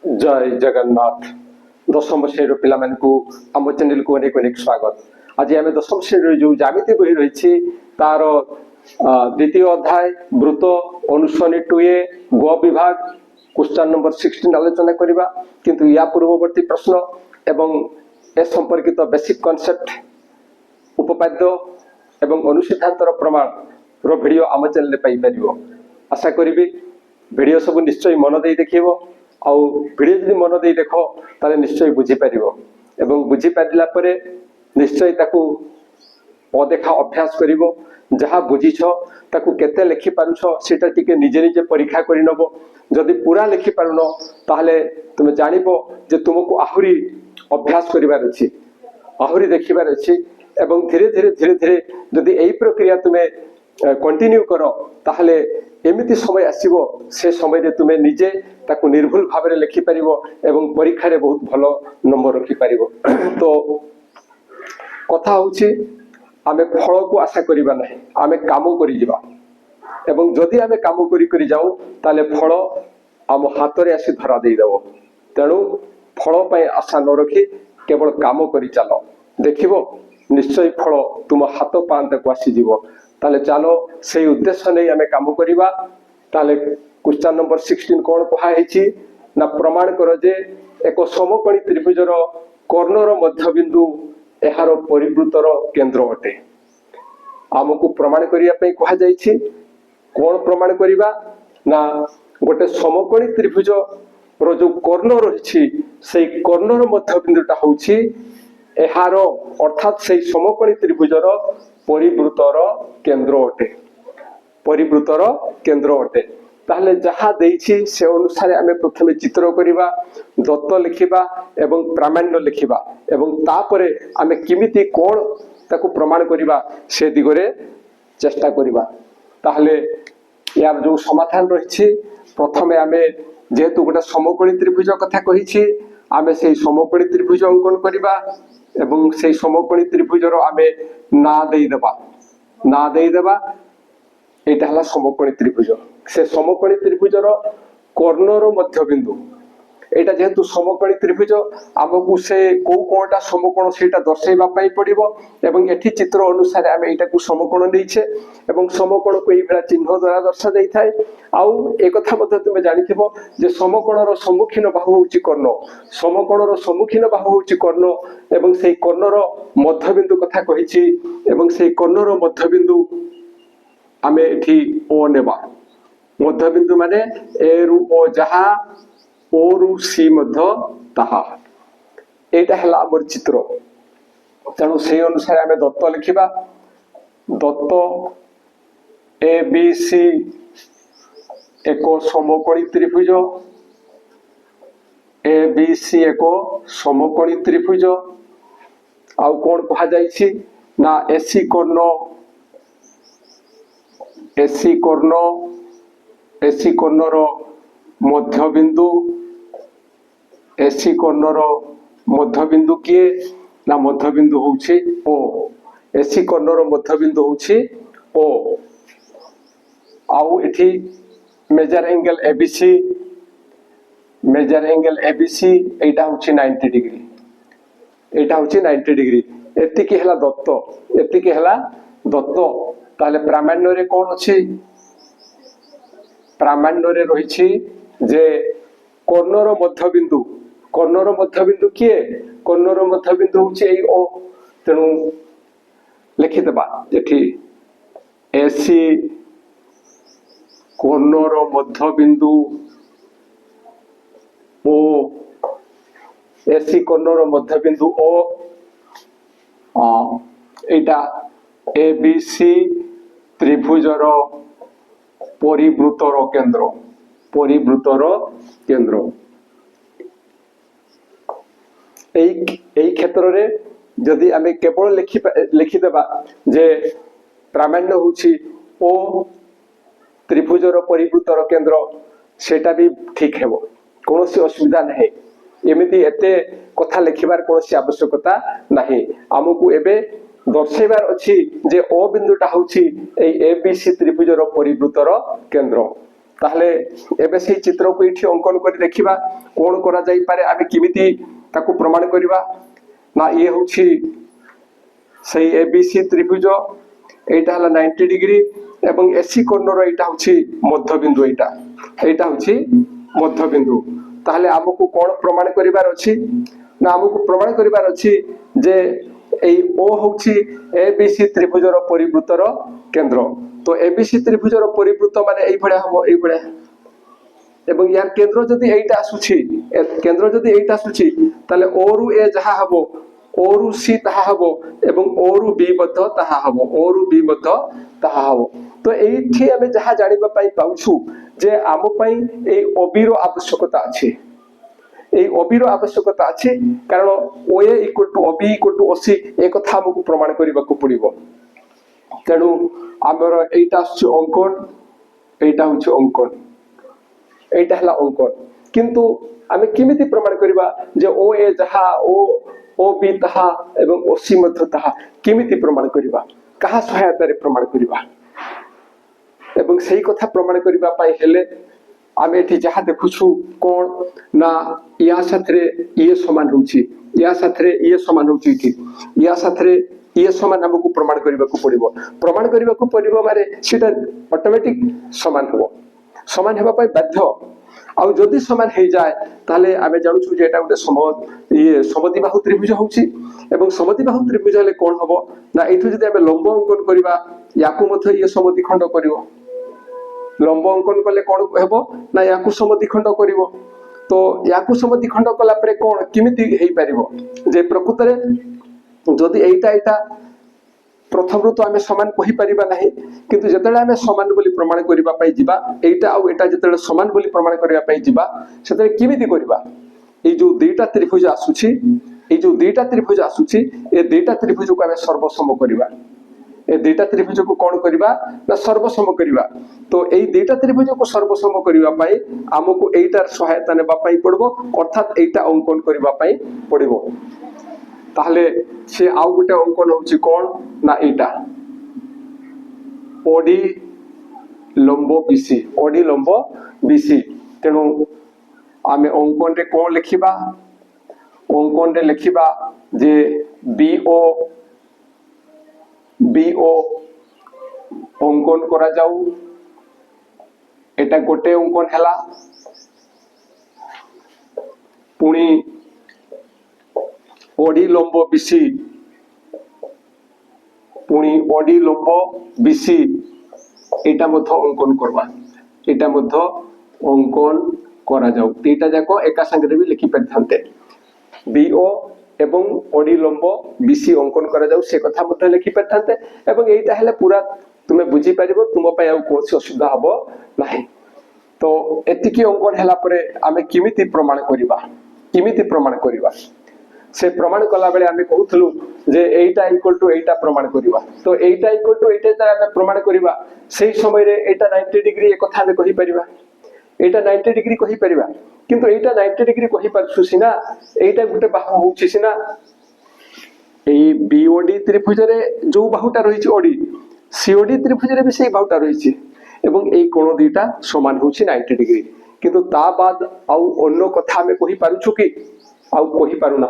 जय जगन्नाथ। दशम श्रेणी पिला आम चैनल को अनेक अनेक स्वागत। आज आम दशम श्रेणी जो जामिति बही रही तार द्वितीय अध्याय वृत्त अनुसनी 2A ग विभाग क्वेश्चन नंबर 16 आलोचना करवा। किंतु या पूर्ववर्ती प्रश्न एवं ए संपर्कित बेसिक कॉन्सेप्ट उपपाद्य एवं अनुसिद्धांतर प्रमाण रो वीडियो आम चैनल पाई परिबो। आशा करी वीडियो सब निश्चय मन दे देखिबो आउ वीडियो जदि मन दे देखो ताले निश्चय बुझी परिबो एवं बुझी पारिला परे निश्चय ताकू अदेखा अभ्यास करिवो। जहाँ बुझीछ ताकू केते लिखि पारुछ सेटा टिके निजे निजे परीक्षा करि नबो। जदि पूरा लिखि पारुन ताहले तुमे जानिबो जे तुमको आहुरी अभ्यास करिवार अछि, आहुरी देखिबार अछि एवं धीरे धीरे जदि एई प्रक्रिया तुमे कंटिन्यू करो ताहले एमिति समय आसीबो से समय रे तुमे निजे ताकू निर्भुल भाव में लिखि पारिबो एवं परीक्षा रे बहुत भलो नंबर रखि पारिबो। तो कथा होछि आमे फल को आशा करिबा नाही, आमे काम करि जिबा एवं जदि आमे काम करि जाऊ ताले फल आम हाथ रे आसी धरा देई देबो। तेणु फल पय आशा न रखी केवल काम करि चलो, देखिबो निश्चय फल तुम हाथ पांत को आसी जिवो। ताले चलो से उद्देश्य नहीं आमे काम करिबा। ताले क्वेश्चन नंबर 16 कोन कहा हेछि ना प्रमाण करो जे एक समकोणी त्रिभुजर कर्णर मध्यबिंदु एहार परिवृत्तर केंद्र अटे। आमको प्रमाण करिया पई कहा जाइछि। कोन प्रमाण करिबा ना गोटे समकोणी त्रिभुज रो जो कर्ण रहिछि सेई कर्णर मध्यबिंदुटा होछि एहार अर्थात सेई समकोणी त्रिभुजर परिवृत्तर केंद्र अटे, परिवृत्तर केंद्र अटे। ताहले जहा देइछि से अनुसार आमे प्रथमे चित्र करिबा, दत्त लिखिबा एवं प्रामाण्य लिखिबा एवं तापरे आमे किमिति कोन ताकू प्रमाण करिबा से दिगरे चेष्टा करिबा। ताहले यार जो समाधान रहिछि प्रथमे आमे जेहेतु गोटे समकोणी त्रिभुज कथा कहिछि आमे सेई समकोणी त्रिभुज अंकन करिबा एवं सेई समकोणी त्रिभुजर आमे ना देई देबा एटा हला समकोणी त्रिभुज। से समकोणी त्रिभुजर कर्णर मध्यबिंदु एटा जेहेतु समकोणी त्रिभुज आमको से को कोणटा समकोण सेटा दर्शाइबा पई पड़िबो एवं एठी चित्र अनुसार आमे एटा को समकोण नैछे एवं समकोण को एई भला चिन्ह द्वारा दर्शा देई थाए। आउ ए कथा मध्ये तुमे जानिथिबो जे समकोणर सम्मुखीन बाहु होउची कर्ण, समकोणर सम्मुखीन बाहु होउची कर्ण एवं सेई कर्णर मध्यबिंदु कथा कहिछि एवं सेई कर्णर मध्यबिंदु आमे एठी ओ नेबा। मध्यबिंदु माने ए रु ओ जहा ओ रु सी मध्य ताहा एटा हला हमर चित्र। तेणु से अनुसार आमे दत्त लिखिबा। दत्त ए बी सी एक समकोणी त्रिभुज, ए बी सी एक समकोणी त्रिभुज। आउ कोन कहा जाइछि ना एसी कर्ण, एसी कर्ण, एसी कर्णर मध्यबिंदु, एसी कर्णर मध्यबिंदु किए ना मध्यबिंदु होउछि ओ, एसी कर्णर मध्यबिंदु होउछि ओ। आउ एठी major angle ABC, major angle ABC एटा होउछि 90 डिग्री, एटा होउछि 90 डिग्री। एतिकी हला दत्त, एतिकी हला दत्त। ताले प्रामाण्य रे कोन अछि? प्रामाण्य रे रहिछि जे कर्णर मध्यबिंदु, कर्णर मध्यबिंदु किए? कर्णर मध्यबिंदु होउछि एई ओ। तेणु लिखि देबा एठी एसी कर्णर मध्यबिंदु ओ, एसी कर्णर मध्यबिंदु ओ एटा ए बी सी त्रिभुजर परिवृत्तर केंद्र, परिवृत्तर केंद्र। एई क्षेत्र रे जदि आमे केवल लिखि देबा जे प्रामाण्य होउछि ओ त्रिभुजर परिवृत्तर केंद्र सेटा भी ठीक हेबो, कोनोसी असुविधा नाही। एमिति एते कथा लिखिबार कोनोसी आवश्यकता नाही। आमको एबे दर्शाइबार अछि जे ओ बिंदुटा होउछि ए बी सी त्रिभुजर परिवृत्तर केंद्र। তাহলে এবে সেই চিত্রକୁ এটি অঙ্কন করে দেখিবা কোন করা যাই পারে আমি কিমিতি তাকু প্রমাণ করিবা না ইয়ে হচ্ছে সেই এবিসি ত্রিভুজ এইটা হলো 90 ডিগ্রি এবং এসি কোণর এইটা হচ্ছে মধ্যবিন্দু এইটা হচ্ছে মধ্যবিন্দু তাহলে আমকু কোন প্রমাণ করিবার আছে না আমকু প্রমাণ করিবার আছে যে এই ও হচ্ছে এবিসি ত্রিভুজর পরিবৃত্তর কেন্দ্র তো এবিসি ত্রিভুজর পরিবৃত্ত মানে এই ভড়া হবো এই ভড়া এবং ইয়ার কেন্দ্র যদি এইটা আসুছি কেন্দ্র যদি এইটা আসুছি তাহলে ও রু এ যাহা হবো ও রু সি তাহা হবো এবং ও রু বি মধ্য তাহা হবো ও রু বি মধ্য তাহা হবো তো এইটি আমি যাহা জানিবা পাই পাউছু যে আম পাই এই অবির আবশ্যকতা আছে এই অবির আবশ্যকতা আছে কারণ O A equal to OB equal to OC এ কথা আমাকে প্রমাণ করিবাকু পড়িব তেণু আমার এইটা হচ্ছে অঙ্কন এইটা হচ্ছে অঙ্কন এইটা হলা অঙ্কন কিন্তু আমি কিমিতি প্রমাণ করিবা যে ও এ যাহা ও বি তাহা এবং ওসি মধ্য তাহা কিমিতি প্রমাণ করিবা কাহা সহায়তারে প্রমাণ করিবা এবং সেই কথা প্রমাণ করিবা পাই হেলে আমি এটি যাহা দেখুছু কোন না ইয়া সাথে ইয়ে সমান হଉଛି ইয়া সাথে ইয়ে সমান হଉଛି এটি ইয়া সাথে ইয়ে সমান আমাকে প্রমাণ করিবাকু পড়িব মানে সেটা অটোমেটিক সমান হবো সমান হেবা পাই বাধ্য ଆଉ যদি সমান হয়ে যায় তাহলে আমি জানুছু যে এটা গোটে সমদ্বিবাহু ত্রিভুজ হচ্ছে এবং সমদ্বিবাহু ত্রিভুজ হলে কোন হব না এইঠু যদি আমি লম্ব অঙ্কন করিবা ইয়াকু মধ্য ইয়ে সমদ্বিখণ্ড করিব লম্ব অঙ্কন কলে কোন হব না ইয়াকু সমদ্বিখণ্ড করিব তো ইয়াকু সমদ্বিখণ্ড কলা পরে কোন কিমিতি হেই পারিব যে প্রকৃতরে যদি এইটা প্রথমরু তো আমি সমান কহি পারিবা নাই কিন্তু যেতেলে আমি সমান বলি প্রমাণ করিবা পাই যিবা এইটা আর এটা যেতেলে সমান বলি প্রমাণ করিবা পাই যিবা সেতেলে কিমিতি করিবা এই যে দুইটা ত্রিভুজ আসুছি এই যে দুইটা ত্রিভুজ আসুছি এই দুইটা ত্রিভুজକୁ আমি সর্বসম করিবা এই দুইটা ত্রিভুজକୁ কোন করিবা না সর্বসম করিবা তো এই দুইটা ত্রিভুজକୁ সর্বসম করিবা পাই আমকু এইটার সহায়তা নেবা পাই পড়ব অর্থাৎ এইটা অঙ্কন করিবা পাই পড়িব তাহলে সে আউ গোটে অঙ্কন হচ্ছে কোন না এইটা ওডি লম্ব বিসি ওডি লম্ব বিসি তেণু আমি অঙ্কনরে কোন লিখিবা অঙ্কনরে লিখিবা যে বিও অঙ্কন করা যাও এটা গোটে অঙ্কন হেলা পুনি ওডি লম্ব বিসি পুনি ওডি লম্ব বিসি এটা মধ্য অঙ্কন করবা এটা মধ্য অঙ্কন করা যাও এইটা যাকো একা সাঙ্গে বি লিখি পারথান্তে বিও এবং ওডি লম্ব বিসি অঙ্কন করা যাও সে কথা মধ্যে লিখি পারথান্তে এবং এইটা হলে পুরা তুমি বুঝি পারিব তুম পাই আর কোনসি অসুবিধা হবো নাই তো এতিকি অঙ্কন হেলা পরে আমি কিমিতি প্রমাণ করিবা সে প্রমাণ কলা বেলে আমি কহুথলু যে এইটা ইকুয়াল টু এইটা প্রমাণ করিবা তো এইটা ইকুয়াল টু এইটা দ্বারা আমি প্রমাণ করিবা সেই সময় রে এইটা 90 ডিগ্রি এ কথা আমি কহি পারিবা এইটা 90 ডিগ্রি কহি পারিবা কিন্তু এইটা 90 ডিগ্রি কহি পারছু সিনা এইটা গুটে বাহু হউছি সিনা এই বিওডি ত্রিভুজরে যে বাহুটা রহিছে ওডি সিওডি ত্রিভুজরে বি সেই বাহুটা রহিছে এবং এই কোণ দুইটা সমান হউছি 90 ডিগ্রি কিন্তু তা বাদ আউ অন্য কথা আমি কহি পারুছু কি আউ কহি পারু না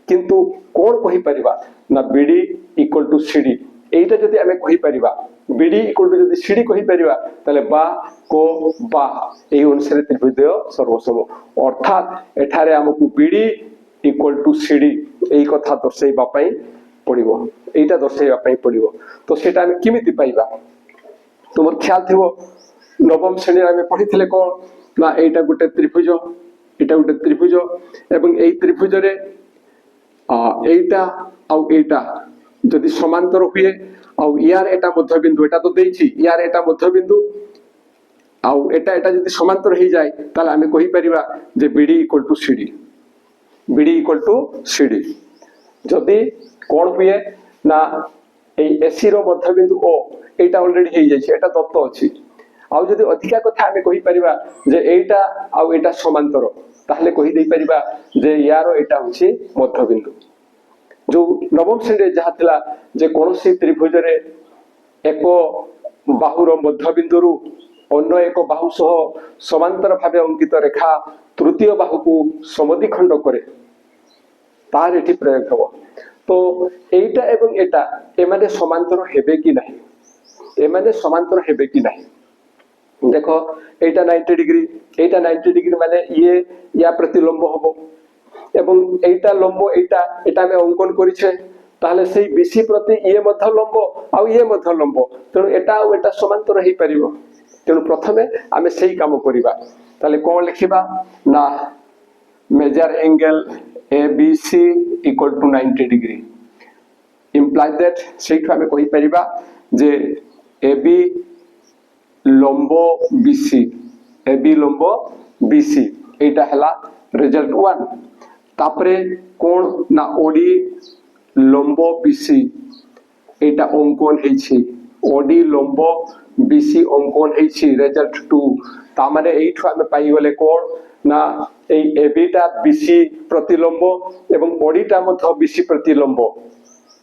কিন্তু কোন কহি পারিবা না বিডি ইকুয়াল টু সিডি এইটা যদি আমি কহি পারিবা বিডি ইকুয়াল টু যদি সিডি কহি পারিবা তাহলে বা কো বা এই অনুসারে ত্রিভুজদ্বয় সর্বসম অর্থাৎ এঠারে আমকু বিডি ইকুয়াল টু সিডি এই কথা দর্শাইবা পাই পড়িব এইটা দর্শাইবা পাই পড়িব তো সেটা আমি কিমিতি পাইবা তোমার খেয়াল থিব নবম শ্রেণীর আমি পড়িছিলে কোন না এইটা গোটে ত্রিভুজ এটা গোটে ত্রিভুজ এবং এই ত্রিভুজরে এইটা আউ এইটা যদি সমান্তর হুয়ে আউ ইয়ার এটা মধ্যবিন্দু এটা তো দেইছি ইয়ার এটা মধ্যবিন্দু আউ এটা যদি সমান্তর হয়ে যায় তাহলে আমি কহি পারিবা যে বিডি ইকুয়াল টু সিডি যদি কোন হুয়ে না এই এসি র মধ্যবিন্দু ও এইটা অলরেডি হয়ে যাইছে এটা দত্ত আছে আউ যদি অধিকা কথা আমি কহি পারিবা যে এইটা আউ এটা সমান্তর তাহলে কহি দেই পারিবা যে ইয়ার এটা হচ্ছে মধ্যবিন্দু जो नवम श्रेणी जहाँ थिला जे कोनोसी त्रिभुजरे एक बाहुर मध्यबिंदु ଅନ୍ୟ ଏକ ବାହୁ ସହ ସମାନ୍ତର ଭାବେ ଅଙ୍କିତ ରେଖା ତୃତୀୟ ବାହୁକୁ ସମଦ୍ୱିଖଣ୍ଡ କରେ, ତାର ଏଠି ପ୍ରୟୋଗ ହବ। ତ এইটা এবং এটা এমানে সমান্তর হেবে কি নাই, এমানে সমান্তর হেবে কি নাই। দেখো এইটা 90 ডিগ্রি, এইটা 90 ডিগ্রি মানে ইয়ে ইয়া প্রতি লম্ব হব, এবং এইটা লম্ব এইটা এটা আমি অঙ্কন করেছে, তাহলে সেই বিসি প্রতি ইয়ে মধ্য লম্ব আর ইয়ে মধ্য লম্ব, তেণু এটা আর এটা সমান্তর হই পারিব। তেণু প্রথমে আমি সেই কাম করিবা। তাহলে কোন লিখিবা না major angle ABC equal to 90 degree, imply that সেইটু আমি কই পারিবা যে AB লম্ব BC, AB লম্ব BC এইটা হলা রেজাল্ট 1। তারপরে কোন না OD লম্ব BC এইটা অঙ্কন হয়েছে, OD লম্ব BC অঙ্কন হয়েছে রেজাল্ট 2। তার মানে এইঠু আমি পাইগলে কোন না এই এবিটা BC প্রতিলম্ব এবং ODটা মধ্য BC প্রতিলম্ব।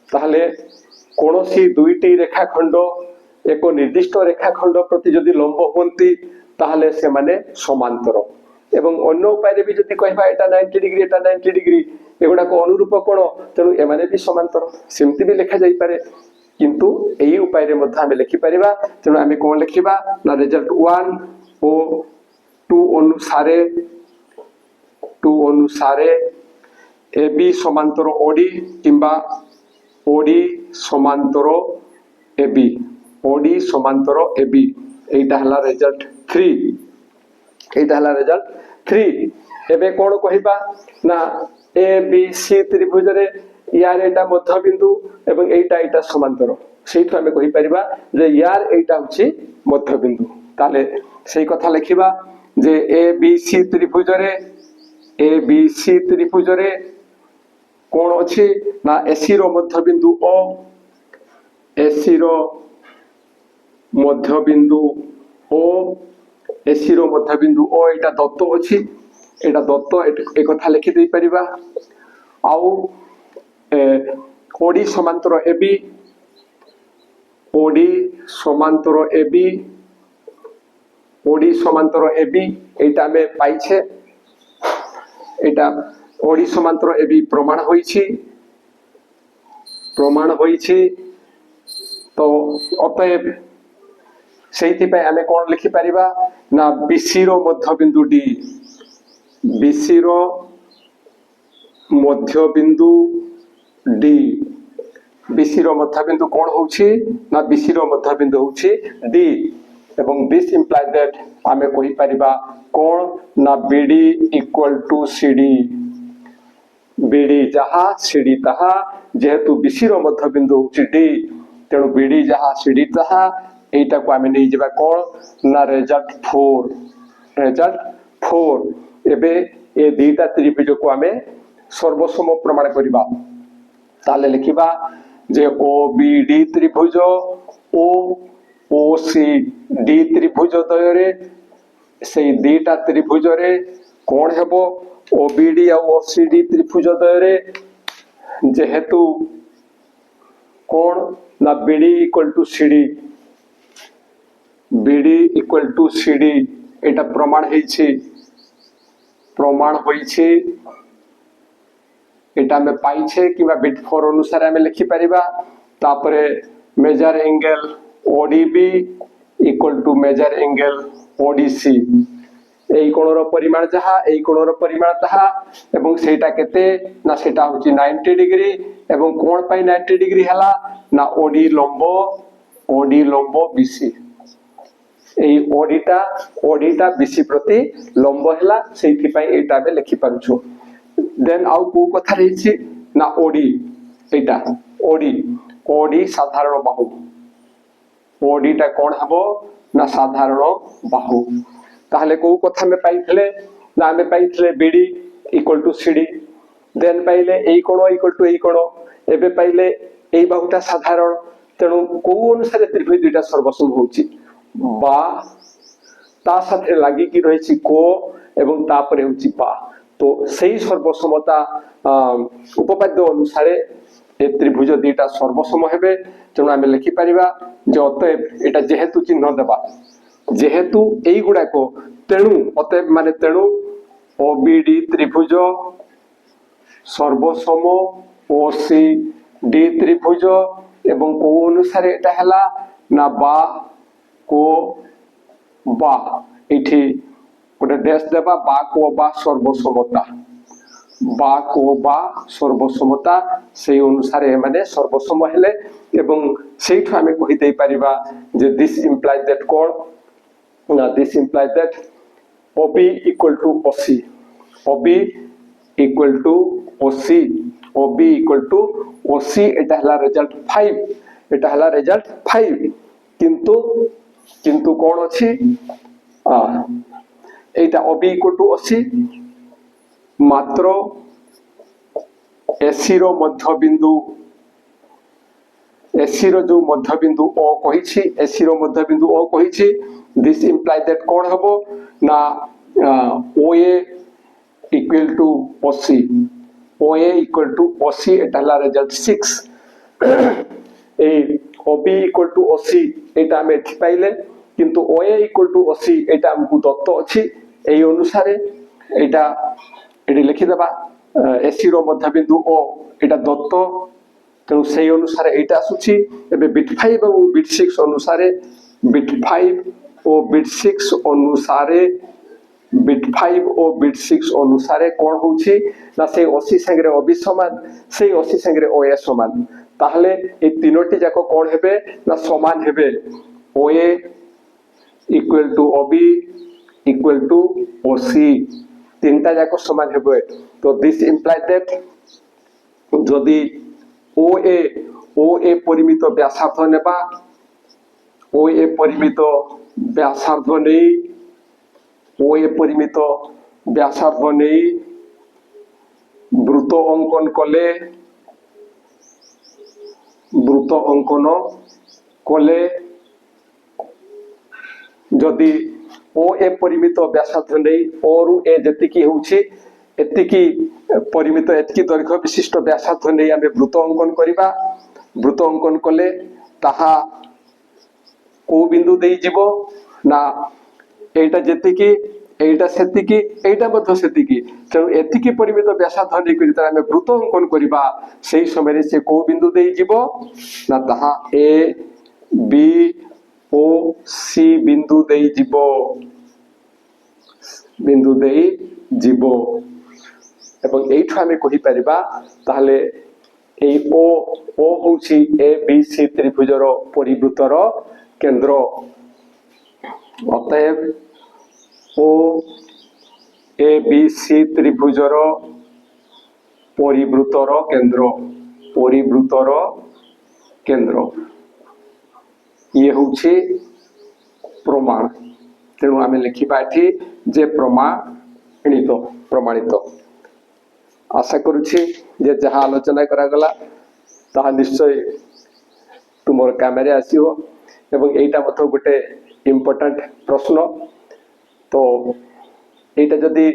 তাহলে কোনসি দুইটি রেখাখণ্ড এক নির্দিষ্ট রেখাখণ্ড প্রতি যদি লম্ব হুঁতি তাহলে সেমানে সমান্তর। এবং অন্য উপায়ে বি যদি কহবা এটা 90 ডিগ্রি এটা 90 ডিগ্রি এগুড়াক অনুরূপ কোণ, তেণু এমানে বি সমান্তর, সেমতি বি লেখা যাই পারে। কিন্তু এই উপায়ে মধ্যে আমি লিখি পারিবা। তেণু আমি কোণ লিখিবা না রেজাল্ট 1 ও 2 অনুসারে এবি সমান্তর OD কিংবা OD সমান্তর এবি, OD সমান্তর এবি এইটা হলা রেজাল্ট 3, এইটা হলা রেজাল্ট 3। এবে কোণ কহিবা না ABC ত্রিভুজরে ইয়ার এটা মধ্যবিন্দু এবং এইটা এটা সমান্তর, সেইটু আমি কই পারিবা যে ইয়ার এইটা হচ্ছে মধ্যবিন্দু। তাহলে সেই কথা লিখিবা যে ABC ত্রিভুজরে কোণ আছে না AC র মধ্যবিন্দু O, AC র মধ্যবিন্দু O, AC র মধ্যবিন্দু O এটা দত্ত আছে, এটা দত্ত এই কথা লিখি দেই পারিবা। আউ OD সমান্তর AB, OD সমান্তর AB, OD সমান্তর AB এইটা আমি পাইছে, এটা OD সমান্তর AB প্রমাণ হয়েছে। তো অতএব সেইথিপাই আমি কোন লিখি পারিবা না BC র মধ্যবিন্দু D, BC র মধ্যবিন্দু D, BC র মধ্যবিন্দু কোন হচ্ছে না BC র মধ্যবিন্দু হচ্ছে D, এবং this implies that আমি কই পারিবা কোন না BD equal to CD, BD যাহা CD তাহা, যেহেতু BC র মধ্যবিন্দু হচ্ছে D তেণু BD যাহা CD তাহা, এইটাকে আমি নিয়ে যাবা কোন না রেজাল্ট 4, রেজাল্ট 4। এবে এ দুইটা ত্রিভুজকে আমি সর্বসম প্রমাণ করিবা। তাহলে লিখিবা যে OBD ত্রিভুজ ও OCD ত্রিভুজ দ্বয়রে সেই দুইটা ত্রিভুজরে কোণ হেব OBD আর OCD ত্রিভুজ দ্বয়রে যেহেতু কোণ না BD equal to CD, BD equal to CD এটা প্রমাণ হয়েছে, এটা আমি পাইছে কিংবা বিট 4 অনুসারে আমি লিখি পারিবা। তারপরে major angle ODB equal to major angle ODC, এই কোণর পরিমাণ যাহা এই কোণর পরিমাণ তাহা, এবং সেইটা কেতে না সেটা হচ্ছে 90 ডিগ্রি। এবং কোণ পাই 90 ডিগ্রি হেলা না OD লম্ব BC, এই ODটা BC প্রতি লম্ব হেলা, সেইথিপাই এইটা আমি লিখি পারছু। দেন আউ কো কথা রয়েছে না OD, এইটা OD সাধারণ বাহু, ODটা কোণ হব না সাধারণ বাহু। তাহলে কো কথা আমি পাইছিলে না আমি পাইছিলে BD equal to CD, দেন পাইলে এই কোণ equal to এই কোণ, এবে পাইলে এই বাহুটা সাধারণ, তেণু কোন অনুসারে ত্রিভুজ দুইটা সর্বসম হচ্ছে বা তার সাথে লাগিকি রয়েছে কো এবং তারপরে হচ্ছে বা। তো সেই সর্বসমতা উপপাদ্য অনুসারে এই ত্রিভুজ দুইটা সর্বসম হবে। তেণু আমি লিখি পারিবা যে অতএব এটা যেহেতু চিহ্ন দেবা যেহেতু এইগুড়াক তেণু অতএব মানে তেণু ওবিডি ত্রিভুজ সর্বসম ওসি ডি ত্রিভুজ এবং কোউ অনুসারে এটা হেলা না বা কো বা এটি গোটে ড্যাশ দেবা বা কো বা সর্বসমতা বা কো বা সর্বসমতা সেই অনুসারে মানে সর্বসম হেলে এবং সেইঠু আমি কহি দেই পারিবা যে দিস ইমপ্লাইজ দ্যাট কোন না this implies that OB equal to OC OB equal to OC OB equal to OC এটা হলা রেজাল্ট 5 এটা হলা রেজাল্ট 5 কিন্তু কিন্তু কোন আছে এইটা OB equal to OC মাত্র AC র মধ্যবিন্দু AC র যে মধ্যবিন্দু O কইছি AC র মধ্যবিন্দু O কইছি this implies that কোন হবো না OA equal to OC OA equal to OC এটা হলা রেজাল্ট 6 এই OB equal to OC এটা আমি ঠিক পাইলে কিন্তু OA equal to OC এটা আমকু দত্ত আছে এই অনুসারে এটা এটি লিখি দেবা AC র মধ্যবিন্দু O এটা দত্ত তেଣୁ সেই অনুসারে এইটা আসুছি এবে বিট 5 এবং বিট 6 অনুসারে বিট 5 ও বিট 6 অনুসারে বিট 5 ও বিট 6 অনুসারে কোন হচ্ছে না সেই OC সঙ্গে OB সমান সেই OC সঙ্গে OA সমান তাহলে এই তিনটি যাক কোন হবে না সমান হবে OA equal to OB equal to OC তিনটা যাক সমান হবে তো দিস ইমপ্লাইজ দ্যাট যদি OA পরিমিত ব্যাসার্ধ নেবা OA পরিমিত ব্যাসার্ধ নেই OA পরিমিত ব্যাসার্ধ নেই বৃত্ত অঙ্কন কলে বৃত্ত অঙ্কন কলে যদি OA পরিমিত ব্যাসার্ধ নেই O রু A যেতিকি হচ্ছে এতিকি পরিমিত এতিকি দৈর্ঘ্য বিশিষ্ট ব্যাসার্ধ নেই আমি বৃত্ত অঙ্কন করিবা বৃত্ত অঙ্কন কলে তাহা কোউ বিন্দু দেই যাব না এইটা যেতিকি এইটা সেতিকি এইটা মধ্য সেতিকি তেণু এতিকি পরিমিত ব্যাসার্ধ নেই করি তার আমি বৃত্ত অঙ্কন করিবা সেই সময় সে কোউ বিন্দু দেই যাব না তাহা A B O C বিন্দু দেই যাব বিন্দু দেই যাব এবং এইঠু আমি কহি পারিবা তাহলে এই ও হচ্ছে ABC ত্রিভুজর পরিবৃত্তর কেন্দ্র অতএব ও ABC ত্রিভুজর পরিবৃত্তর কেন্দ্র পরিবৃত্তর কেন্দ্র ইয়ে হচ্ছে প্রমাণ তেণু আমি লিখিবা এটি যে প্রমাণিত প্রমাণিত আশা করছি যে যাহা আলোচনা করা গলা তাহা নিশ্চয় তোমার ক্যামেরা আসিব এবং এইটা মতো গোটে ইম্পর্টান্ট প্রশ্ন তো এইটা যদি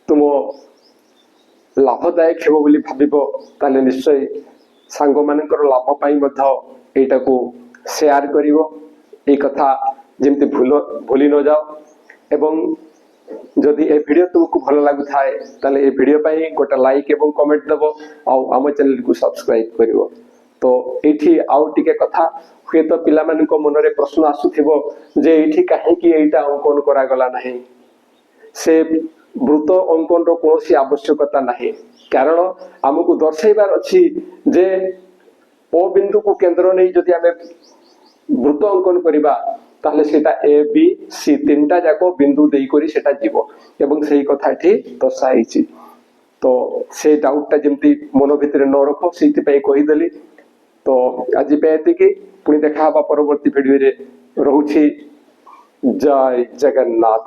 তুম লাভদায়ক ହେବ ବୋଲି ভাবিব তাহলে নিশ্চয় সাঙ্গ মানଙ୍କର লাভ ପାଇଁ ମଧ୍ୟ এইটাକୁ শেয়ার করিব এই কথা যেমতি ভুলি ন যাও এবং যদি এই ভিডিও তোমাকে ভালো লাগুথায় তাহলে এই ভিডিও পাই গোটা লাইক এবং কমেন্ট দেব আর আমার চ্যানেল কো সাবস্ক্রাইব করিব তো এইটি আউ টিকে কথা হুয়ে তো পিলা মানক মনরে প্রশ্ন আসুথিব যে এইটি কাহে কি এইটা অঙ্কন করা গলা নাই সে বৃত্ত অঙ্কন র কোনসি আবশ্যকতা নাই কারণ আমকু দর্শাইবার ଅଛି যে ও বিন্দু কো কেন্দ্র নেই যদি আমি বৃত্ত অঙ্কন করিবা তাহলে সেটা A B C তিনটা যাক বিন্দু দেই করি সেটা জীব এবং সেই কথা এটি দর্শাইছি তো সেই ডাউটটা যেমতি মন ভিতরে ন রখো সেইতি পাই কই দেলি তো আজি পেতি কি পুনি দেখা হবা পরবর্তী ভিডিওরে রহুছি জয় জগন্নাথ।